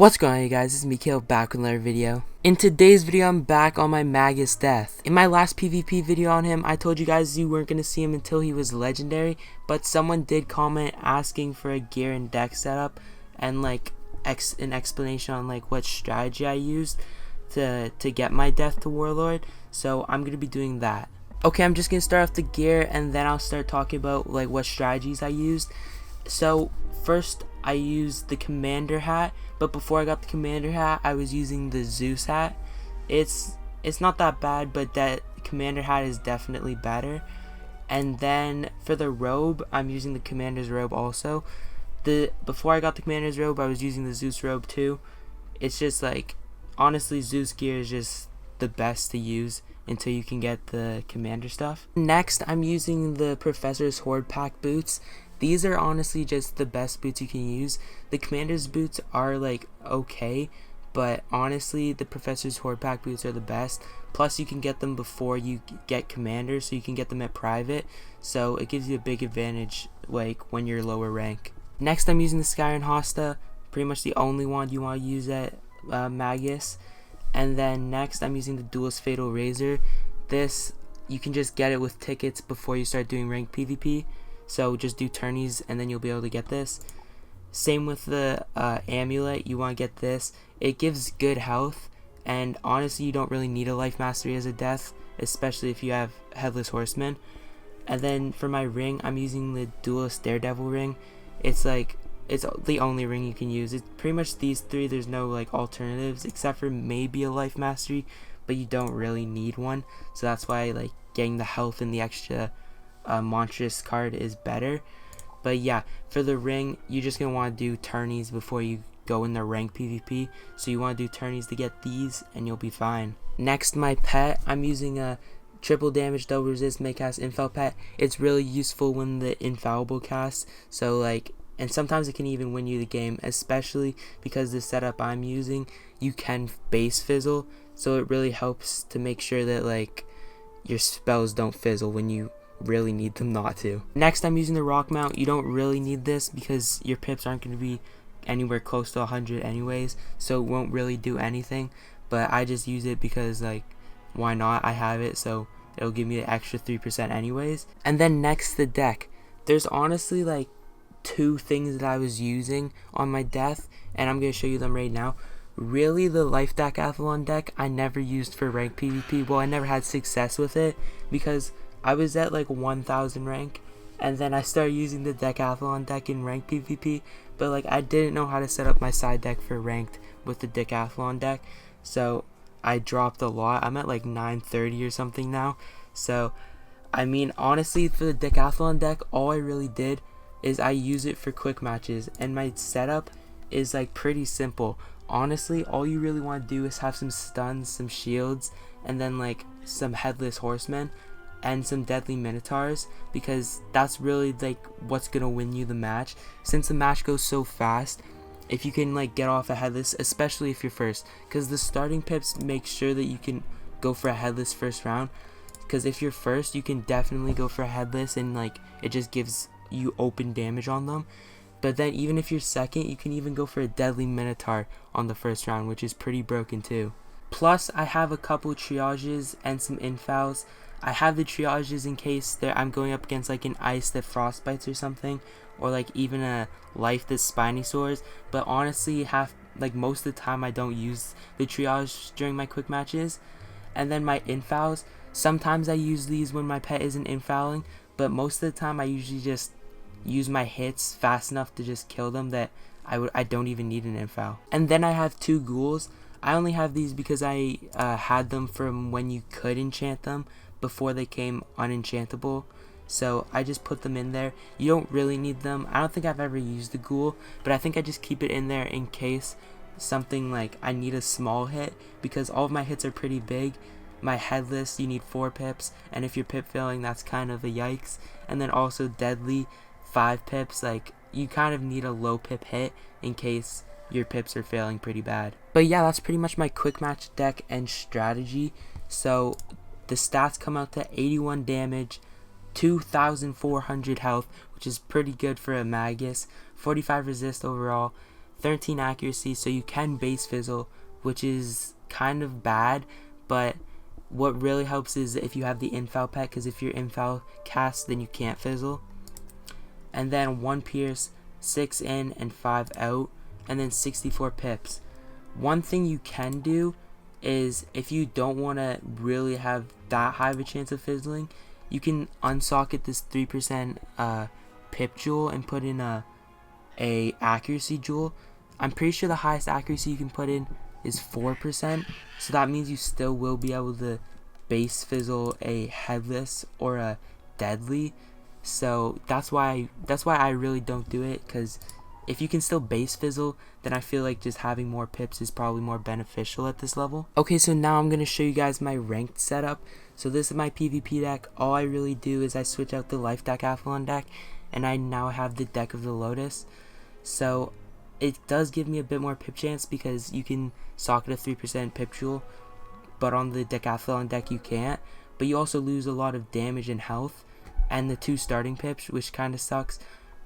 What's going on, you guys? This is Mikhail back with another video. In today's video, I'm back on my Magus death. In my last PvP video on him, I told you guys you weren't going to see him until he was legendary, but someone did comment asking for a gear and deck setup and like an explanation on like what strategy I used to get my death to warlord, so I'm going to be doing that. Okay, I'm just going to start off the gear and then I'll start talking about like what strategies I used. So first I used the commander hat, but before I got the commander hat I was using the Zeus hat. It's not that bad, but that commander hat is definitely better. And then for the robe, I'm using the commander's robe also. Before I got the commander's robe I was using the Zeus robe too. It's just like, honestly, Zeus gear is just the best to use until you can get the commander stuff. Next, I'm using the Professor's Horde Pack boots. These are honestly just the best boots you can use. The commander's boots are like okay, but honestly the Professor's Horde Pack boots are the best. Plus you can get them before you get commander, so you can get them at private, so it gives you a big advantage like when you're lower rank. Next, I'm using the Skyrim Hosta, pretty much the only one you want to use at Magus. And then next I'm using the Duelist Fatal Razor. This, you can just get it with tickets before you start doing ranked PvP, so just do tourneys and then you'll be able to get this. Same with the amulet, you want to get this. It gives good health, and honestly you don't really need a life mastery as a death, especially if you have Headless Horseman. And then for my ring, I'm using the Duelist Daredevil ring. It's the only ring you can use. It's pretty much these three. There's no like alternatives except for maybe a life mastery, but you don't really need one, so that's why like getting the health and the extra monstrous card is better. But yeah, for the ring, you're just gonna want to do tourneys before you go in the rank PvP, so you want to do tourneys to get these and you'll be fine. Next, my pet, I'm using a triple damage double resist make cast infal pet. It's really useful when the infallible cast, so like, and sometimes it can even win you the game, especially because the setup I'm using, you can base fizzle, so it really helps to make sure that like your spells don't fizzle when you really need them not to. Next, I'm using the rock mount. You don't really need this because your pips aren't going to be anywhere close to 100 anyways, so it won't really do anything, but I just use it because like, why not? I have it, so it'll give me the extra 3% anyways. And then next, the deck. There's honestly like two things that I was using on my death, and I'm going to show you them right now. Really, the life decathlon deck I never used for rank PvP. Well, I never had success with it because I was at like 1000 rank, and then I started using the decathlon deck in rank PvP, but like I didn't know how to set up my side deck for ranked with the decathlon deck, so I dropped a lot. I'm at like 930 or something now. So I mean, honestly, for the decathlon deck, all I really did is I use it for quick matches, and my setup is like pretty simple. Honestly, all you really want to do is have some stuns, some shields, and then like some headless horsemen and some deadly minotaurs, because that's really like what's gonna win you the match. Since the match goes so fast, if you can like get off a headless, especially if you're first, because the starting pips make sure that you can go for a headless first round, because if you're first you can definitely go for a headless and like it just gives you open damage on them. But then even if you're second, you can even go for a deadly minotaur on the first round, which is pretty broken too. Plus I have a couple triages and some infals. I have the triages in case I'm going up against like an ice that frostbites or something, or like even a life that spiny sores, but honestly like most of the time I don't use the triage during my quick matches. And then my infals, sometimes I use these when my pet isn't infaling, but most of the time I usually just use my hits fast enough to just kill them that I don't even need an infal. And then I have two ghouls. I only have these because I had them from when you could enchant them before they came unenchantable, so I just put them in there. You don't really need them. I don't think I've ever used the ghoul, but I think I just keep it in there in case something like I need a small hit, because all of my hits are pretty big. My headless, you need 4 pips, and if you're pip failing, that's kind of a yikes. And then also deadly, 5 pips. Like, you kind of need a low pip hit in case your pips are failing pretty bad. But yeah, that's pretty much my quick match deck and strategy. So the stats come out to 81 damage, 2400 health, which is pretty good for a Magus, 45 resist overall, 13 accuracy, so you can base fizzle, which is kind of bad, but what really helps is if you have the infal pet, because if you're infal cast, then you can't fizzle. And then 1 pierce, 6 in and 5 out, and then 64 pips. One thing you can do is, if you don't want to really have that high of a chance of fizzling, you can unsocket this 3% pip jewel and put in a accuracy jewel. I'm pretty sure the highest accuracy you can put in is 4%, so that means you still will be able to base fizzle a headless or a deadly. So that's why I really don't do it, because if you can still base fizzle, then I feel like just having more pips is probably more beneficial at this level. Okay, so now I'm going to show you guys my ranked setup. So this is my PvP deck. All I really do is I switch out the life decathlon deck, and I now have the deck of the Lotus. So it does give me a bit more pip chance because you can socket a 3% pip jewel, but on the decathlon deck you can't. But you also lose a lot of damage and health and the 2 starting pips, which kind of sucks.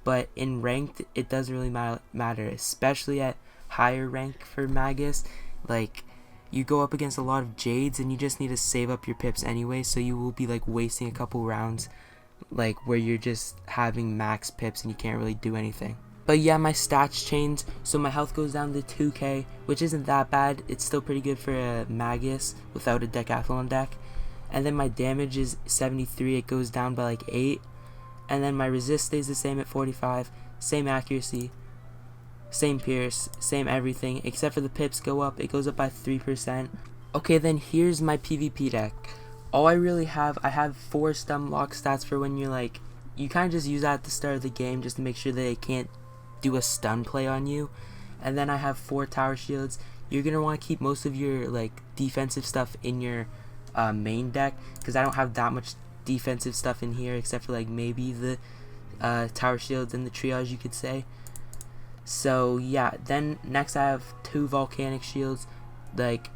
But in ranked, it doesn't really matter, especially at higher rank for Magus. Like, you go up against a lot of Jades and you just need to save up your pips anyway, so you will be like wasting a couple rounds, like where you're just having max pips and you can't really do anything. But yeah, my stats changed, so my health goes down to 2k, which isn't that bad. It's still pretty good for a Magus without a decathlon deck. And then my damage is 73, it goes down by like 8. And then my resist stays the same at 45, same accuracy, same pierce, same everything, except for the pips go up, it goes up by 3%. Okay, then here's my PvP deck. All I really have, I have 4 stun lock stats for when you're like, you kind of just use that at the start of the game just to make sure that they can't do a stun play on you. And then I have 4 tower shields. You're going to want to keep most of your like defensive stuff in your main deck, because I don't have that much defensive stuff in here except for like maybe the tower shields and the triage, you could say. So yeah, then next I have 2 volcanic shields. Like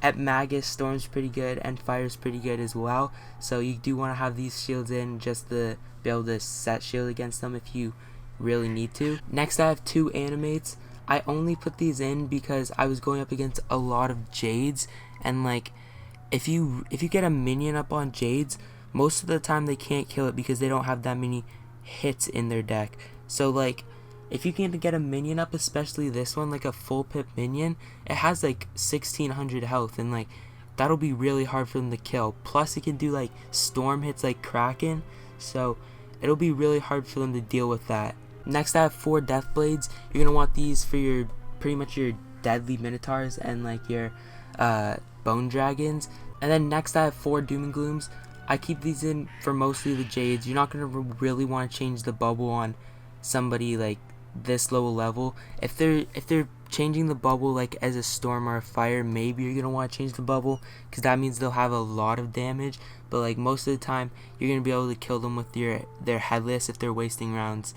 at Magus, storm's pretty good and fire's pretty good as well, so you do want to have these shields in just to be able to set shield against them if you really need to. Next I have 2 animates. I only put these in because I was going up against a lot of Jades, and like if you get a minion up on Jades, most of the time they can't kill it because they don't have that many hits in their deck. So like, if you can get a minion up, especially this one, like a full pip minion, it has like 1600 health, and like that'll be really hard for them to kill. Plus it can do like storm hits like Kraken, so it'll be really hard for them to deal with that. Next I have 4 death blades. You're gonna want these for your pretty much your deadly minotaurs and like your bone dragons. And then next I have 4 doom and glooms. I keep these in for mostly the Jades. You're not going to really want to change the bubble on somebody like this low level. If they're changing the bubble like as a storm or a fire, maybe you're going to want to change the bubble, because that means they'll have a lot of damage. But like most of the time, you're going to be able to kill them with their headless if they're wasting rounds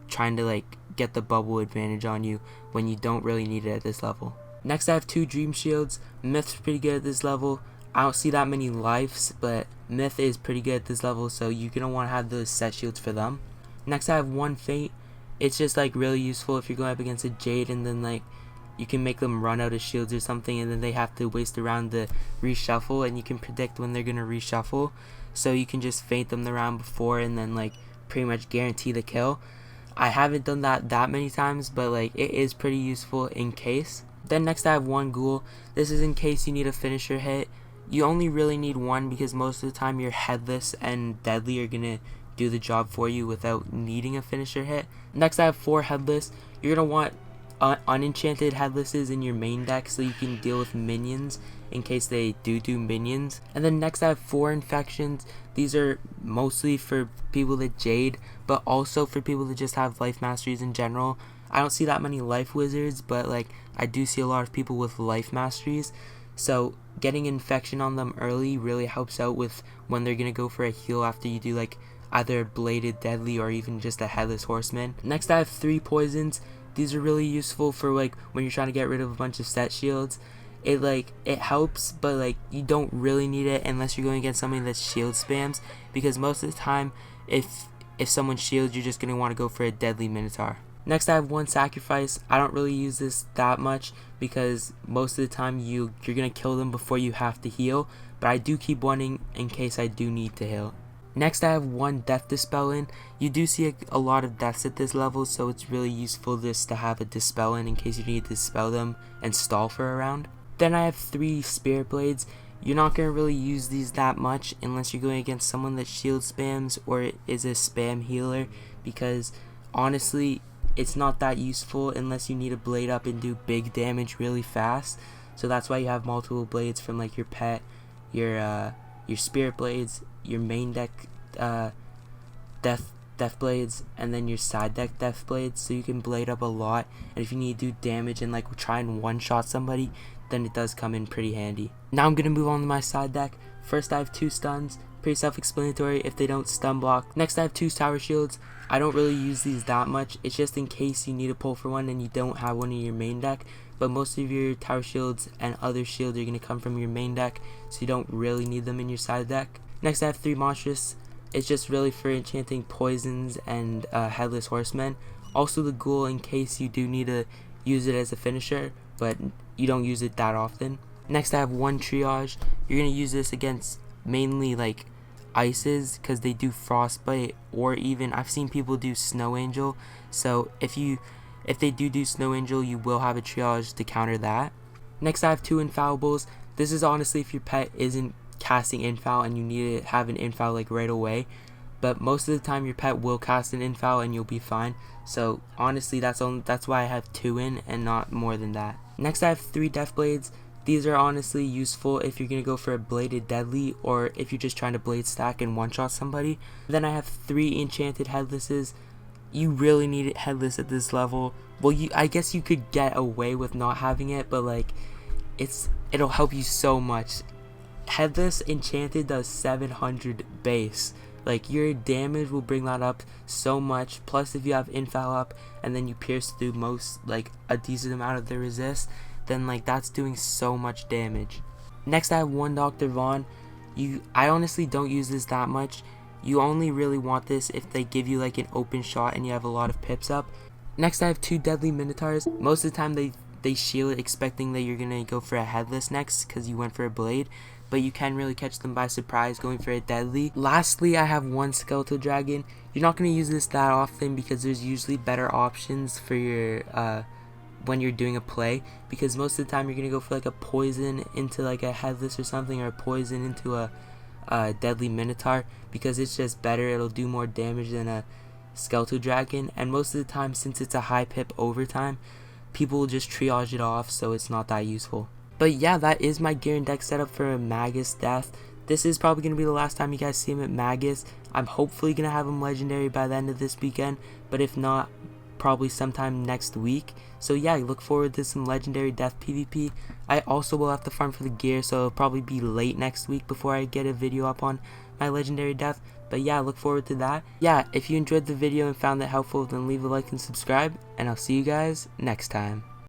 trying to like get the bubble advantage on you when you don't really need it at this level. Next I have 2 dream shields. Myth's pretty good at this level. I don't see that many lives, but Myth is pretty good at this level, so you're going to want to have those set shields for them. Next I have 1 Fate. It's just like really useful if you're going up against a Jade, and then like you can make them run out of shields or something, and then they have to waste a round to reshuffle, and you can predict when they're going to reshuffle, so you can just feint them the round before and then like pretty much guarantee the kill. I haven't done that many times, but like it is pretty useful in case. Then next I have 1 Ghoul. This is in case you need a finisher hit. You only really need 1 because most of the time your headless and deadly are going to do the job for you without needing a finisher hit. Next I have 4 headless. You're going to want unenchanted headlesses in your main deck so you can deal with minions in case they do minions. And then next I have 4 infections. These are mostly for people that Jade, but also for people that just have life masteries in general. I don't see that many life wizards, but like I do see a lot of people with life masteries, so getting infection on them early really helps out with when they're gonna go for a heal after you do like either a bladed deadly or even just a headless horseman. Next I have 3 poisons. These are really useful for like when you're trying to get rid of a bunch of set shields. It helps, but like you don't really need it unless you're going against somebody that shield spams, because most of the time if someone shields, you're just gonna want to go for a deadly minotaur. Next I have one sacrifice. I don't really use this that much because most of the time you're gonna kill them before you have to heal, but I do keep one in case I do need to heal. Next I have one death dispel in. You do see a lot of deaths at this level, so it's really useful just to have a dispel in case you need to dispel them and stall for a round. Then I have 3 spirit blades. You're not going to really use these that much unless you're going against someone that shield spams or is a spam healer, because honestly it's not that useful unless you need a blade up and do big damage really fast. So that's why you have multiple blades from like your pet, your spirit blades, your main deck death blades, and then your side deck death blades, so you can blade up a lot, and if you need to do damage and like try and one shot somebody, then it does come in pretty handy. Now I'm gonna move on to my side deck. First I have 2 stuns, pretty self-explanatory if they don't stun block. Next I have 2 tower shields. I don't really use these that much, it's just in case you need to pull for one and you don't have one in your main deck, but most of your tower shields and other shields are going to come from your main deck, so you don't really need them in your side deck. Next I have 3 monstrous. It's just really for enchanting poisons and headless horsemen. Also the ghoul in case you do need to use it as a finisher, but you don't use it that often. Next I have 1 triage. You're going to use this against mainly like ices because they do frostbite, or even I've seen people do snow angel, so if they do snow angel, you will have a triage to counter that. Next I have 2 infallibles. This is honestly if your pet isn't casting infal and you need to have an infal like right away, but most of the time your pet will cast an infal and you'll be fine. So honestly that's why I have 2 in and not more than that. Next I have 3 death blades. These are honestly useful if you're going to go for a bladed deadly, or if you're just trying to blade stack and one shot somebody. Then I have 3 enchanted headlesses. You really need it headless at this level. Well, I guess you could get away with not having it, but like it'll help you so much. Headless enchanted does 700 base. Like your damage will bring that up so much, plus if you have infal up and then you pierce through most, like a decent amount of the resist, then like that's doing so much damage. Next I have 1 Dr. Vaughn. I honestly don't use this that much. You only really want this if they give you like an open shot and you have a lot of pips up. Next I have 2 deadly minotaurs. Most of the time they shield expecting that you're gonna go for a headless next because you went for a blade, but you can really catch them by surprise going for a deadly. Lastly I have 1 skeletal dragon. You're not going to use this that often because there's usually better options for your when you're doing a play, because most of the time you're going to go for like a poison into like a headless or something, or a poison into a deadly minotaur, because it's just better. It'll do more damage than a skeletal dragon, and most of the time since it's a high pip overtime, people will just triage it off, so it's not that useful. But yeah, that is my gear and deck setup for a Magus death. This is probably going to be the last time you guys see him at Magus. I'm hopefully going to have him legendary by the end of this weekend, but if not, probably sometime next week. So yeah, look forward to some legendary death PvP. I also will have to farm for the gear, so it'll probably be late next week before I get a video up on my legendary death. But yeah, look forward to that. Yeah, if you enjoyed the video and found it helpful, then leave a like and subscribe, and I'll see you guys next time.